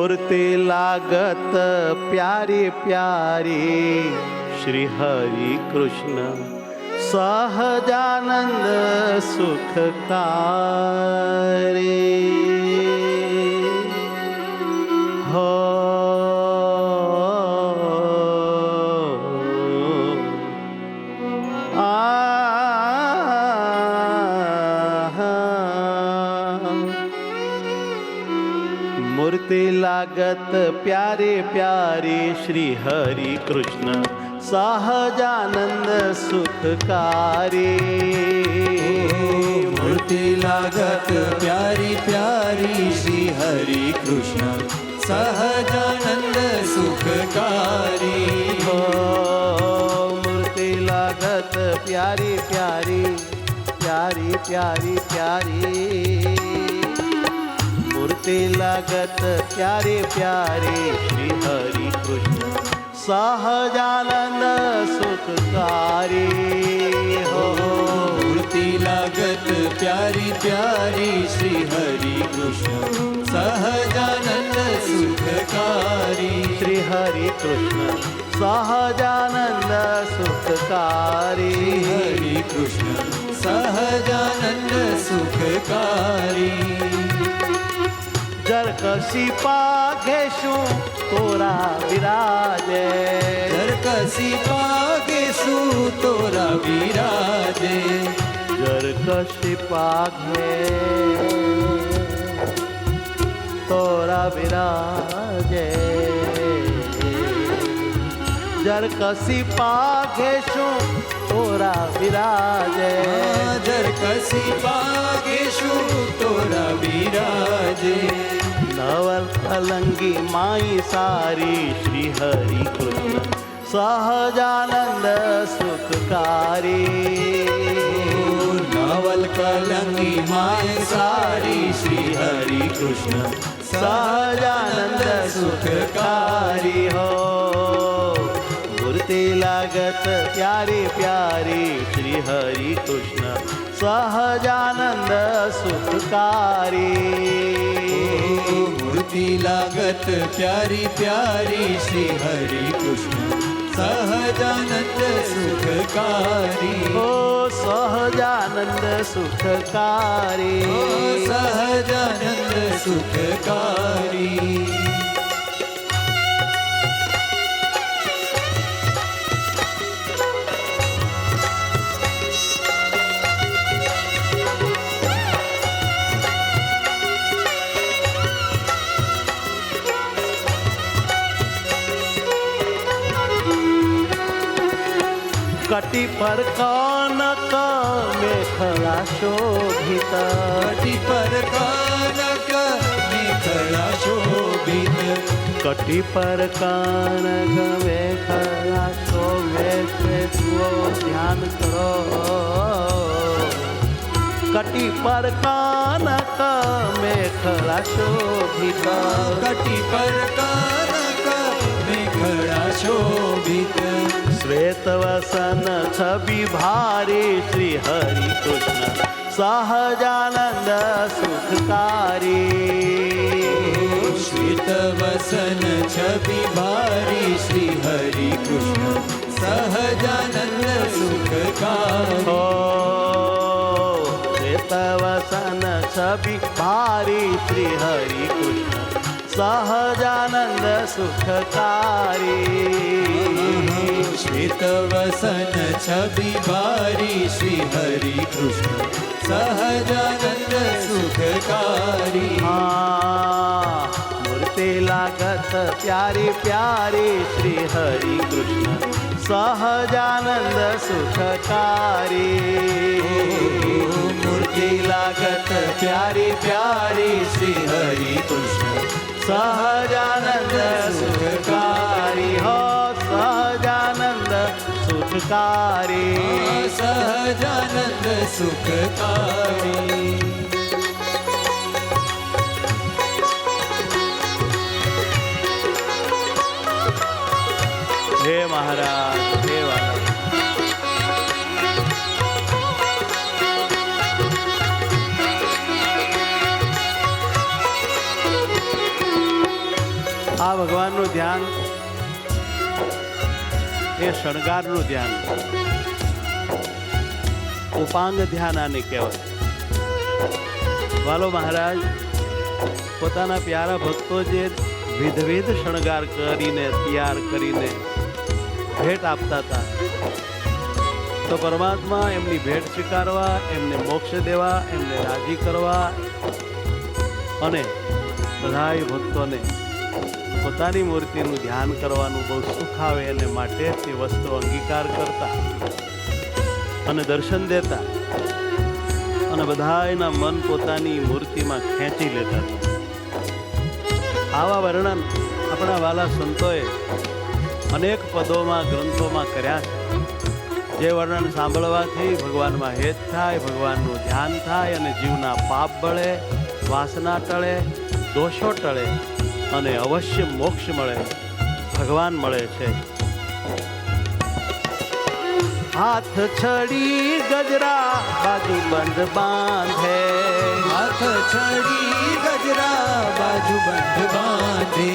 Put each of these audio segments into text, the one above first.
मूर्ति लागत प्यारी प्यारी श्री हरि कृष्ण सहजानंद सुखकारी हो मूर्ति लागत प्यारे प्यारे श्री हरि कृष्ण सहजानंद सुखकारी मूर्ति लागत प्यारी प्यारी श्री हरि कृष्ण सहजानंद सुखकारी हो मूर्ति लागत प्यारी प्यारी प्यारी प्यारी प्यारी मूर्ति लागत प्यारे प्यारे श्री हरि कृष्ण सहजानंद सुखकारी हो मूर्ति लागत प्यारी प्यारी श्री हरि कृष्ण सहजानंद सुखकारी श्री हरि कृष्ण सहजानंद सुखकारी हरि कृष्ण सहजानंद सुखकारी जर कशी पाघेशु तोरा विराजे जर कसी पागेसु तोरा विराजे जर कशी पाघे तोरा विराजे जर कसी पाघेशु तोरा विराजे जर कसी पागेशु तोरा विराजे नवल कलंगी माई सारी श्री हरि कृष्ण सहजानंद सुखकारी नवल कलंगी माय सारी श्री हरि कृष्ण सहजानंद सुखकारी हो मूर्ति लागत प्यारी प्यारी श्री हरि कृष्ण सहजानंद सुखकारी मूर्ति लागत प्यारी प्यारी श्री हरि कृष्ण सहजानंद सुखकारी हो सहजानंद सुखकारी सहजानंद सुखकारी कटी पर कनक मेखला शोभित कटी पर कानक मेखला शोभित कटी पर कनक मेखला शोभित ध्यान करो कटी पर कनक मेखला शोभित कटी पर कानक मेखला शोभित श्वेत वसन छवि भारी श्री हरि कृष्ण सहजानंद सुखकारी श्वेत वसन छवि भारी श्री हरि कृष्ण सहजानंद सुखकारी हो श्वेत वसन छवि भारी श्री हरि कृष्ण सहजानंद सुखकारी श्वेत वसन छवि भारी श्री हरि कृष्ण सहजानंद सुखकारी मूर्ति लागत प्यारी प्यारी श्री हरि कृष्ण सहजानंद सुखकारी मूर्ति लागत प्यारी प्यारी श्री हरि कृष्ण सहजानंद सुखकारी हो सहजानंद सुखकारी सहजानंद सुखकारी हे महाराज हे वाला આ ભગવાનનું ધ્યાન એ શણગારનું ધ્યાન, ઉપાંગ ધ્યાન આને કહેવાય. વાલો મહારાજ પોતાના પ્યારા ભક્તો જે વિધવિધ શણગાર કરીને તૈયાર કરીને ભેટ આપતા હતા, તો પરમાત્મા એમની ભેટ સ્વીકારવા, એમને મોક્ષ દેવા, એમને રાજી કરવા અને બધાય ભક્તોને પોતાની મૂર્તિનું ધ્યાન કરવાનું બહુ સુખ આવે એને માટે તે વસ્તુ અંગીકાર કરતા અને દર્શન દેતા અને બધાયના મન પોતાની મૂર્તિમાં ખેંચી લેતા હતા. આવા વર્ણન આપણા વાલા સંતોએ અનેક પદોમાં ગ્રંથોમાં કર્યા છે. જે વર્ણન સાંભળવાથી ભગવાનમાં હેત થાય, ભગવાનનું ધ્યાન થાય અને જીવના પાપ બળે, વાસના ટળે, દોષો ટળે અને અવશ્ય મોક્ષ મળે, ભગવાન મળે છે. હાથ છડી ગજરા બાજુ બંધ બાંધે, હાથ છડી ગજરા બાજુ બંધ બાંધે,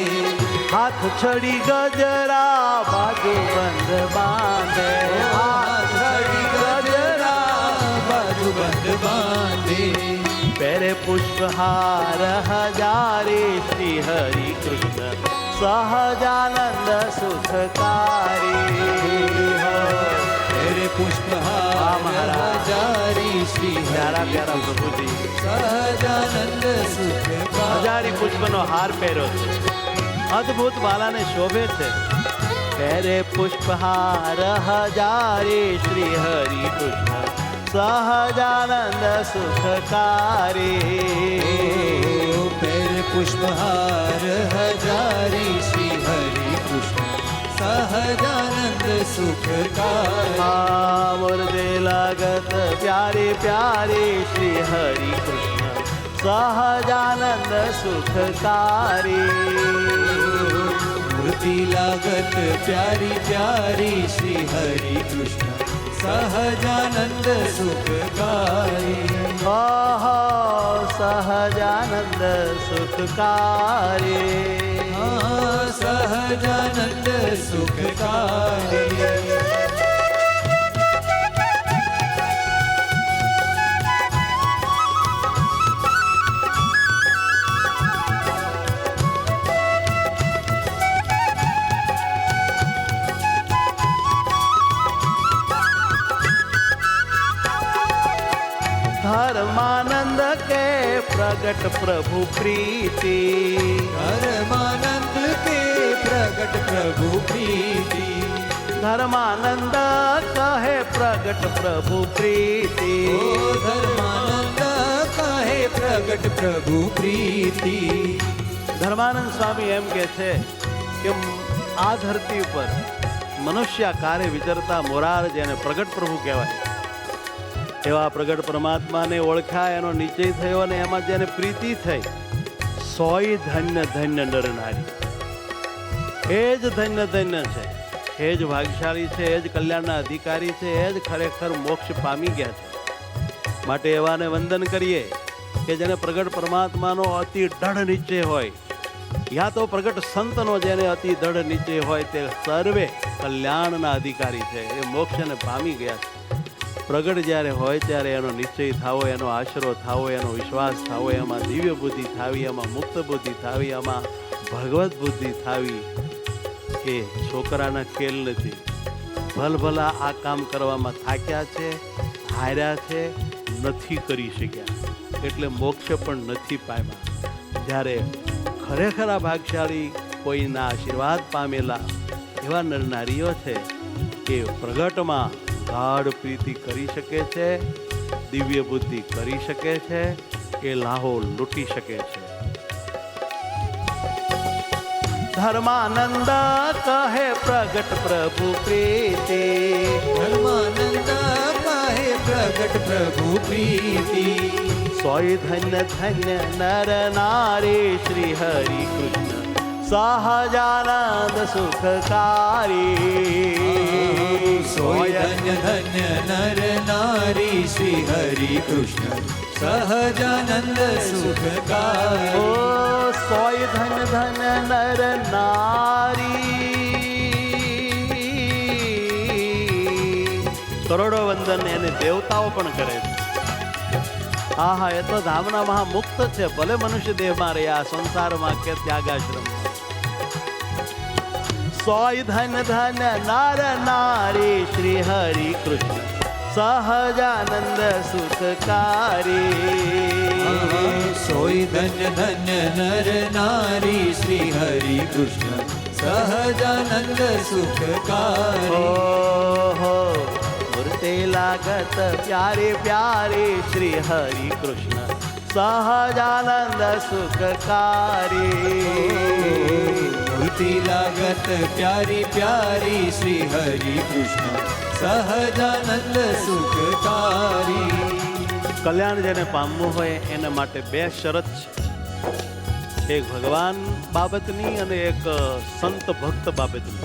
હાથ છડી ગજરા બાજુ બંધ બાંધે, હાથ છડી ગજરા બાજુ બંધ બાંધે, પહેરે પુષ્પહાર હજારે શ્રી હરિ કૃષ્ણ સહજાનંદ સુખકારી. તેરે પુષ્પહાર હજારી શ્રી પ્યારા પ્યારા પ્રભુજી સહજાનંદ સુખકારી. હજારી પુષ્પનો હાર પહેર્યો છે, અદ્ભુત બાલાને શોભે છે. પહેરે પુષ્પહાર હજારે શ્રી હરિ કૃષ્ણ સહજાનંદ સુખકારી. પહેરે પુષ્પહાર હજારી શ્રી હરિ કૃષ્ણ સહજાનંદ સુખકારી. મુરદે લાગત પ્યારી પ્યારી શ્રી હરિ કૃષ્ણ સહજાનંદ સુખકારી. મૂર્તિ લાગત પ્યારી પ્યારી શ્રી હરિ કૃષ્ણ સહજાનંદ સુખકારી. સહજાનંદ સુખકારી. સહજાનંદ સુખકારી. धर्मानंद के प्रगट प्रभु प्रीति, धर्मानंद के प्रगट प्रभु प्रीति, धर्मानंद कहे प्रगट प्रभु प्रीति. ओ धर्मानंद कहे प्रगट प्रभु प्रीति. ધર્માનંદ સ્વામી એમ કહે છે કે આ ધરતી ઉપર મનુષ્યાકારે વિચરતા મોરાર જેને પ્રગટ પ્રભુ કહેવાય, એવા પ્રગટ પરમાત્માને ઓળખાય, એનો નિશ્ચય થયો અને એમાં જેને પ્રીતિ થઈ, સોય ધન્ય ધન્ય નર નારી. એ જ ધન્ય ધન્ય છે, એ જ ભાગ્યશાળી છે, એ જ કલ્યાણના અધિકારી છે, એ જ ખરેખર મોક્ષ પામી ગયા છે. માટે એવાને વંદન કરીએ કે જેને પ્રગટ પરમાત્માનો અતિ દૃઢ નિશ્ચય હોય, યા તો પ્રગટ સંતનો જેને અતિ દૃઢ નિશ્ચય હોય, તે સર્વે કલ્યાણના અધિકારી છે, એ મોક્ષને પામી ગયા છે. પ્રગટ જ્યારે હોય ત્યારે એનો નિશ્ચય થાવો, એનો આશરો થાવો, એનો વિશ્વાસ થાવો, એમાં દિવ્ય બુદ્ધિ થાવી, એમાં મુક્ત બુદ્ધિ થાવી, એમાં ભગવત બુદ્ધિ થાવી, એ છોકરાના ખેલ નથી. ભલભલા આ કામ કરવામાં થાક્યા છે, હાર્યા છે, નથી કરી શક્યા, એટલે મોક્ષ પણ નથી પામ્યા. જ્યારે ખરેખર આ ભાગશાળી કોઈના આશીર્વાદ પામેલા એવા નરનારીઓ છે, એ પ્રગટમાં ગાઢ પ્રીતિ કરી શકે છે, દિવ્ય બુદ્ધિ કરી શકે છે, એ લાહો લૂંટી શકે છે. ધર્માનંદ કહે પ્રગટ પ્રભુ પ્રીતિ, ધર્માનંદ કહે પ્રગટ પ્રભુ પ્રીતિ. સોય ધન્ય ધન્ય નર નારી શ્રી હરિ કૃષ્ણ સહજાનંદ સુખકારી. સોય ધન્ય ધન્ય નર નારી શ્રી હરિ કૃષ્ણ સહજાનંદ સુખકારી. ઓ સોય ધન ધન નર નારી. કરોડો વંદન એને દેવતાઓ પણ કરે છે. આહા, એ તો ધામના મહામુક્ત છે. ભલે મનુષ્ય દેહમાં રહ્યા, સંસારમાં કે ત્યાગાશ્રમ. સોય ધન ધન નર નારી શ્રી હરિ કૃષ્ણ સહજાનંદ સુખકારી. સોય ધન્ય ધન્ય નર નારી શ્રી હરિ કૃષ્ણ સહજાનંદ સુખકારી. ઓહો, મૂર્તિ લાગત પ્યારી પ્યારી શ્રી હરિ કૃષ્ણ સહજાનંદ સુખકારી. મૂર્તિ લાગત પ્યારી પ્યારી શ્રી હરિ કૃષ્ણ સહજાનંદ સુખકારી. કલ્યાણ જેને પામવું હોય એના માટે બે શરત છે. એક ભગવાન બાબતની અને એક સંત ભક્ત બાબતની.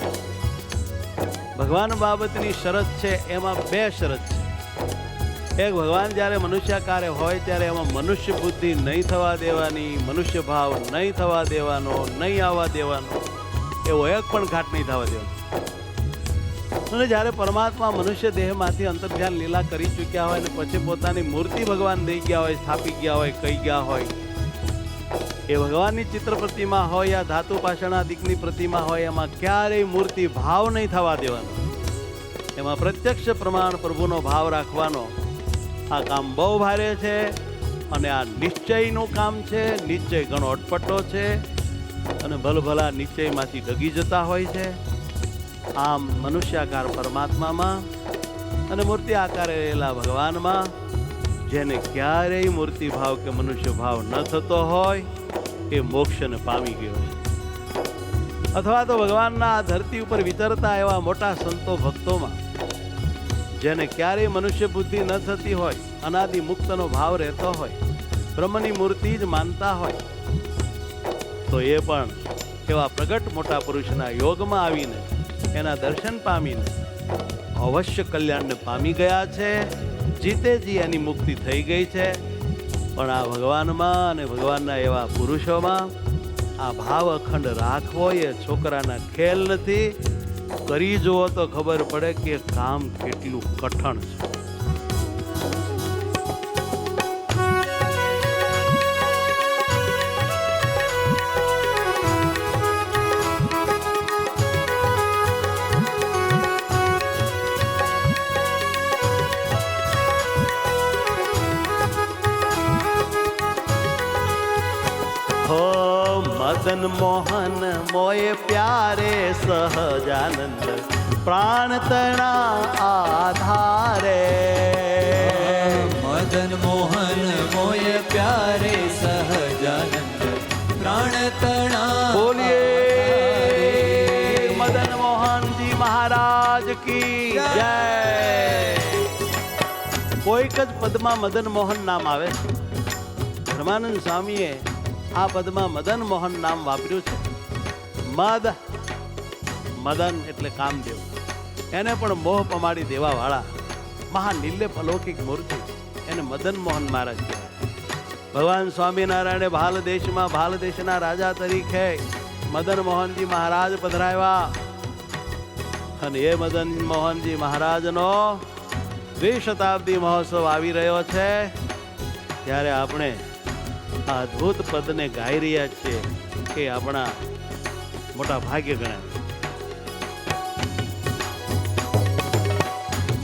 ભગવાન બાબતની શરત છે, એમાં બે શરત છે. એક, ભગવાન જ્યારે મનુષ્યાકારે હોય ત્યારે એમાં મનુષ્ય બુદ્ધિ નહીં થવા દેવાની, મનુષ્ય ભાવ નહીં થવા દેવાનો, નહીં આવવા દેવાનો, એવો એક પણ ઘાટ નહીં થવા દેવાનો. અને જ્યારે પરમાત્મા મનુષ્ય દેહમાંથી અંતર્ધ્યાન લીલા કરી ચૂક્યા હોય અને પછી પોતાની મૂર્તિ ભગવાન દઈ ગયા હોય, સ્થાપી ગયા હોય, કહી ગયા હોય, એ ભગવાનની ચિત્ર પ્રતિમા હોય યા ધાતુ પાષાણાદિકની પ્રતિમા હોય, એમાં ક્યારેય મૂર્તિ ભાવ નહીં થવા દેવાનો. એમાં પ્રત્યક્ષ પ્રમાણ પ્રભુનો ભાવ રાખવાનો. આ કામ બહુ ભારે છે અને આ નિશ્ચયનું કામ છે. નિશ્ચય ઘણો અટપટો છે અને ભલભલા નિશ્ચયમાંથી ડગી જતા હોય છે. આમ મનુષ્યાકાર પરમાત્મામાં અને મૂર્તિ આકારે રહેલા ભગવાનમાં જેને ક્યારેય મૂર્તિ ભાવ કે મનુષ્ય ભાવ ન થતો હોય એ મોક્ષને પામી ગયો છે. અથવા તો ભગવાનના આ ધરતી ઉપર વિચરતા એવા મોટા સંતો ભક્તોમાં જેને ક્યારેય મનુષ્ય બુદ્ધિ ન થતી હોય, અનાદિ મુક્તનો ભાવ રહેતો હોય, બ્રહ્મની મૂર્તિ જ માનતા હોય, તો એ પણ એવા પ્રગટ મોટા પુરુષના યોગમાં આવીને એના દર્શન પામીને અવશ્ય કલ્યાણને પામી ગયા છે. જીતેજી એની મુક્તિ થઈ ગઈ છે. પણ આ ભગવાનમાં અને ભગવાનના એવા પુરુષોમાં આ ભાવ અખંડ રાખવો એ છોકરાના ખેલ નથી. કરી જુઓ તો ખબર પડે કે કામ કેટલું કઠણ છે. મદન મોહન મોય પ્યારે સહજાનંદ પ્રાણ તણા આધારે. મદન મોહન મોય પ્યારે સહજાનંદ પ્રાણ તણા. બોલીએ મદન મોહનજી મહારાજ કી જય. કોઈક જ પદમાં મદન મોહન નામ આવે છે. ધર્માનંદ સ્વામીએ આ પદમાં મદન મોહન નામ વાપર્યું છે. મદન એટલે કામદેવ. એને પણ મોહ પમાડી દેવા વાળા મહાનિર્લેપ અલૌકિક મૂર્તિ, એને મદન મોહન મહારાજ કહેવાય. ભગવાન સ્વામિનારાયણે ભાલ દેશમાં ભાલ દેશના રાજા તરીકે મદન મોહનજી મહારાજ પધરાવ્યા. અને એ મદન મોહનજી મહારાજનો દ્વિશતાબ્દી મહોત્સવ આવી રહ્યો છે. ત્યારે આપણે આ અદ્ભુત પદને ગાઈ રહ્યા છીએ કે આપણા મોટા ભાગ્ય ગણાય.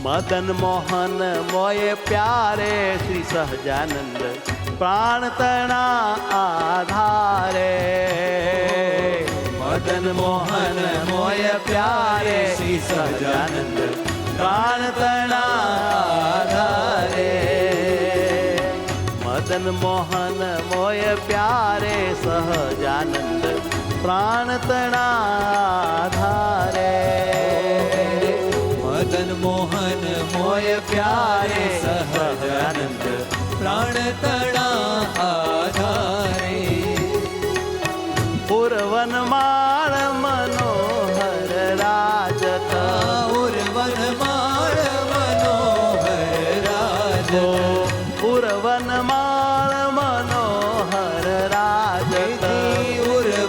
મદન મોહન મોય પ્યારે શ્રી સહજાનંદ પ્રાણ તણા આધારે. મદન મોહન મોય પ્યારે શ્રી સહજાનંદ પ્રાણ તણા આધારે. મદન મોહન મોય પ્યારે સહજાનંદ પ્રાણ તણા આધારે. મદન મોહન મોય પ્યારે સહજાનંદ પ્રાણ તણા આધારે. પૂર્વન માળ મનોહર રાજતા. ઉર્વન માળ મનોહર રાજતા. પૂર્વન માળ મનોહર રાજતા. ઉર્વન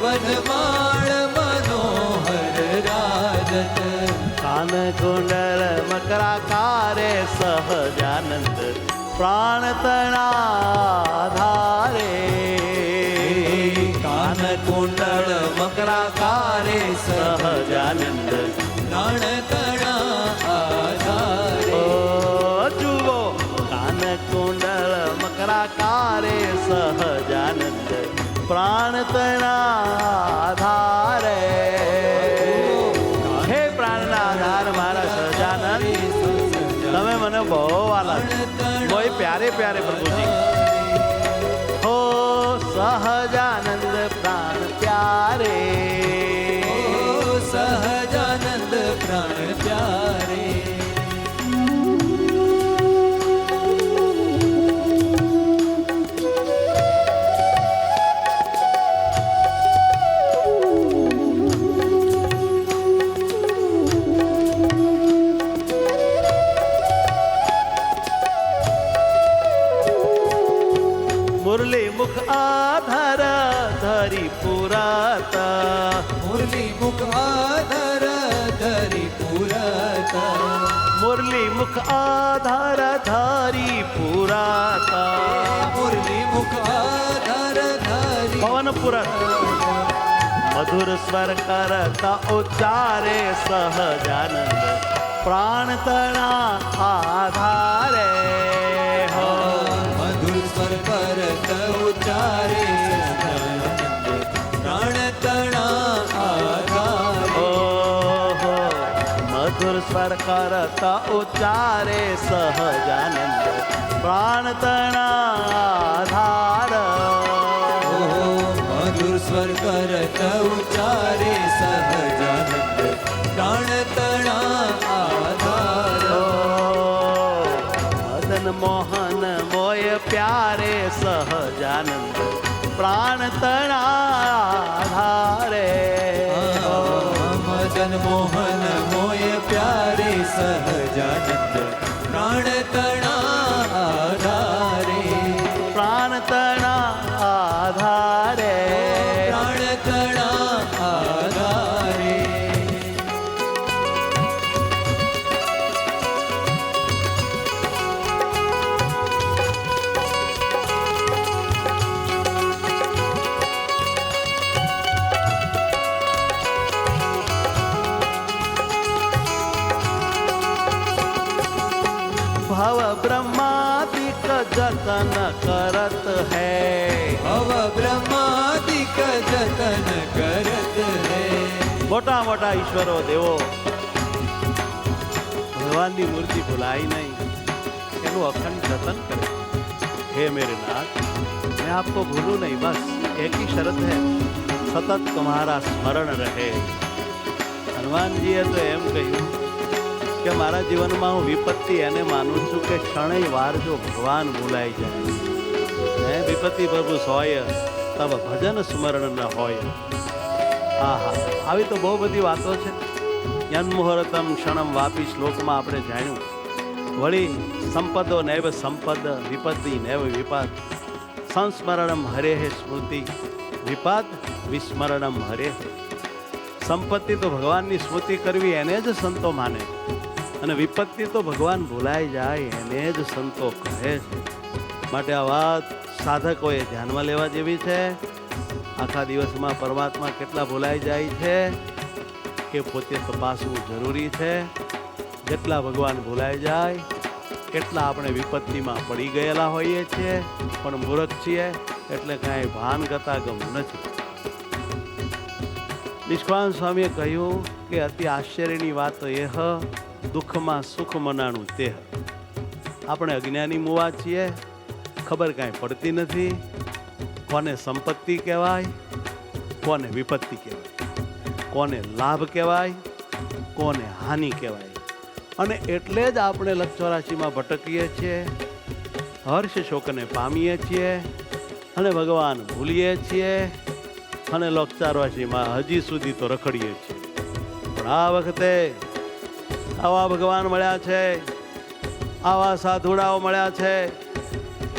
મકરાકારે સહજાનંદ પ્રાણ તણાધારે. કાન કુંડળ મકરાકારે સહજાનંદ પ્રાણ તણા આધારે. ઓ જુઓ કાન કુંડળ મકરાકારે સહજાનંદ પ્રાણ તણાધારે. હે પ્રાણના આધાર મારા સહજાનંદ, તમે મને બહુ વાલા બહુ પ્યારે પ્યારે પ્રભુજી. હો સહજાનંદ પ્રાણ પ્યારે. સહજાનંદ પ્રાણ પ્યારે. મુરલી મુખ આધાર ધરી પુરાતા. મુરલી મુખ આધાર ધરી પુરાતા. મુરલી મુખ આધાર ધારી પુરાતા. મુરલી મુખ આધાર ધરી પવન પુરત મધુર સ્વર કરતા ઉચ્ચારે સહજાનંદ પ્રાણ તણા આધારે. હો મધુર સ્વર કરત ઉચ્ચારે પ્રાણ તણા આધારે. ઓહો મધુર સ્વર કરતા ઉચ્ચારે સહજાનંદ પ્રાણ તણાધાર. મધુર સ્વર કરત ઉચ્ચારે સહજાનંદ પ્રાણ તણા આધાર. મદન મોહન મોય પ્યારે સહજાનંદ પ્રાણ તણાધારે. મદન મોહન મોય પ્યારે સહજાનંદ પ્રાણ તણા આધારે. પ્રાણ તણાધારે. પ્રાણ તણા આધારે. ભવ બ્રહ્માદિક જતન કરત હૈ. ભવ બ્રહ્માદિક જતન કરત હૈ. મોટા મોટા ઈશ્વરો દેવો ભગવાનની મૂર્તિ ભૂલાય નહીં, એનું અખંડ જતન કરે. હે મેરે નાથ, मैं आपको भूलूं नहीं, बस एक ही शर्त है, सतत तुम्हारा स्मरण रहे. હનુમાનજીએ તો એમ કહ્યું કે મારા જીવનમાં હું વિપત્તિ એને માનું છું કે ક્ષણય વાર જો ભગવાન ભૂલાઈ જાય ને વિપત્તિ પ્રભુ સોય તબ ભજન સ્મરણ ન હોય. આહા, આવી તો બહુ બધી વાતો છે. યન્મુહૂર્તમ ક્ષણમ વાપી શ્લોકમાં આપણે જાણ્યું. વળી સંપદો નૈવ સંપદ વિપત્તિ નૈવ વિપદ. સંસ્મરણમ હરે સ્મૃતિ વિપદ વિસ્મરણમ હરે. સંપત્તિ તો ભગવાનની સ્મૃતિ કરવી એને જ સંતો માને, અને વિપત્તિ તો ભગવાન ભૂલાઈ જાય એને જ સંતો કહે છે. માટે આ વાત સાધકોએ ધ્યાનમાં લેવા જેવી છે. આખા દિવસમાં પરમાત્મા કેટલા ભૂલાઈ જાય છે કે પોતે તપાસવું જરૂરી છે. જેટલા ભગવાન ભૂલાઈ જાય એટલા આપણે વિપત્તિમાં પડી ગયેલા હોઈએ છીએ, પણ મૂર્ખ છીએ એટલે કાંઈ ભાન ગતાગમ નથી. નિષ્કાળ સ્વામીએ કહ્યું કે અતિ આશ્ચર્યની વાત એ દુઃખમાં સુખ મનાણું તે. આપણે અજ્ઞાની મુવા છીએ, ખબર કાંઈ પડતી નથી કોને સંપત્તિ કહેવાય, કોને વિપત્તિ કહેવાય, કોને લાભ કહેવાય, કોને હાનિ કહેવાય. અને એટલે જ આપણે લક્ષ84માં ભટકીએ છીએ, હર્ષ શોકને પામીએ છીએ અને ભગવાન ભૂલીએ છીએ, અને લક્ષ84માં હજી સુધી તો રખડીએ છીએ. પણ આ વખતે આવા ભગવાન મળ્યા છે, આવા સાધુડાઓ મળ્યા છે,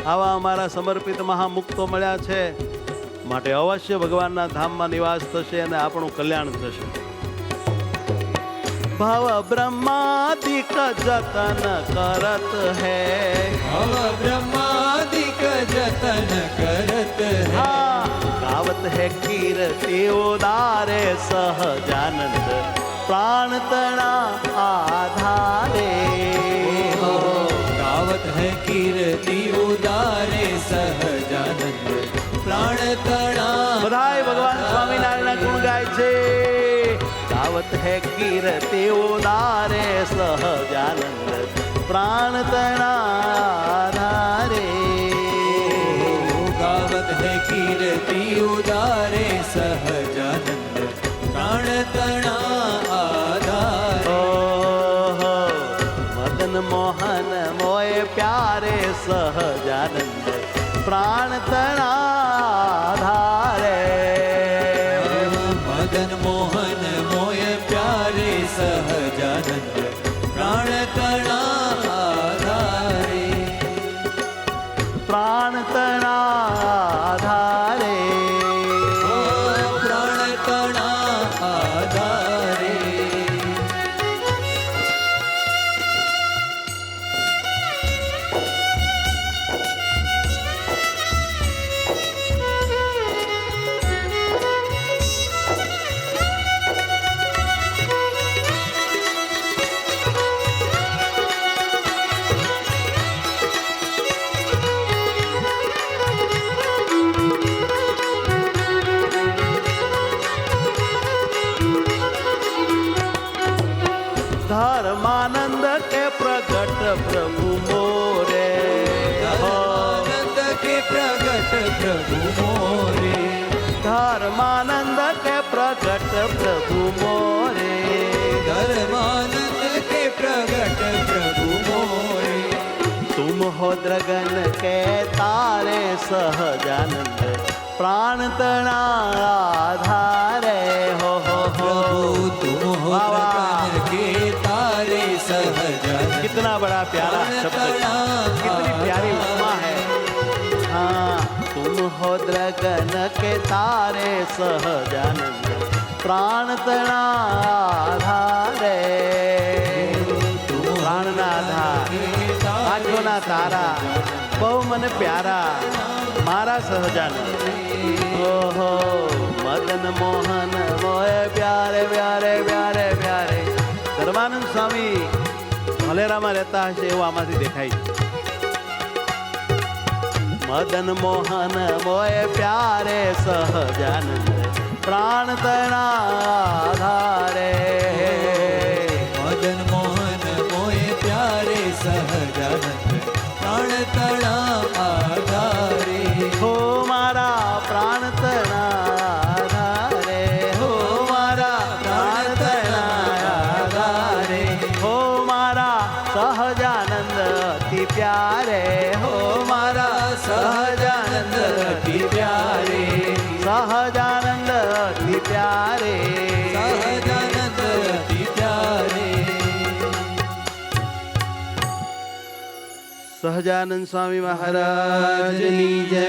આવા અમારા સમર્પિત મહામુક્તો મળ્યા છે, માટે અવશ્ય ભગવાનના ધામમાં નિવાસ થશે અને આપણું કલ્યાણ થશે. भव ब्रह्मादिक जतन करत है। भव ब्रह्मादिक जतन करत है। हाँ, गावत है कीर्ति उदारे सहजानंद प्राण तना आधारे। गावत है कीर्ति उदारे सहजानंद प्राण तना। बधाई भगवान स्वामीनारायण गुण गाय छे। गावत है कीर्ति उदारे सहजानंद प्राण तना आधारे। गावत है कीर्ति उदारे सहजानंद प्राण तना आधारे। मदन मोहन मोय प्यारे सहजानंद प्राण तना आधारे। मदन मोहन मोय प्यारे सहजानंद प्राण तना आधारे। प्राण तना आधारे। प्राण तना आधारे। धर्मानंद के प्रगट प्रभु मोरे। धर्मानंद के प्रगट प्रभु मोरे। धर्मानंद के प्रगट प्रभु मोरे। धर्मानंद के प्रगट प्रभु मोरे। तुम हो द्रगन के तारे सहजानंद प्राण तना आधारे। हो प्रभु तुम हो वाह, वाह। गगन के तारे सहजानंद। कितना बड़ा प्यारा शब्द, कितनी प्यारी उपमा है। हाँ, तुम हो द्रगन के तारे सहजानंद प्राण तना आधारे। प्राण ना आधार आंखों ना तारा बहु मन प्यारा मारा सहजानंद। ओहो मदन मोहन मोय प्यारे प्यारे प्यारे प्यारे। ધર્માનંદ સ્વામી મલેરામાં રહેતા હશે એવું આમાંથી દેખાય છે। મદન મોહન મોય પ્યારે સહજાનંદ પ્રાણ તના આધારે। મદન મોહન મોય પ્યારે સહજાનંદ પ્રાણ તણા આધારે। હો મારા પ્રાણ તના આધારે। હો મારા પ્રાણ તના આધારે। હો મારા સહજાનંદ અતિ પ્યારે। હો મારા સહજાનંદ અતિ પ્યારે। સહજાનંદ અતિ પ્યારે। સહજાનંદ અતિ પ્યારે। સહજાનંદ સ્વામી મહારાજની જય।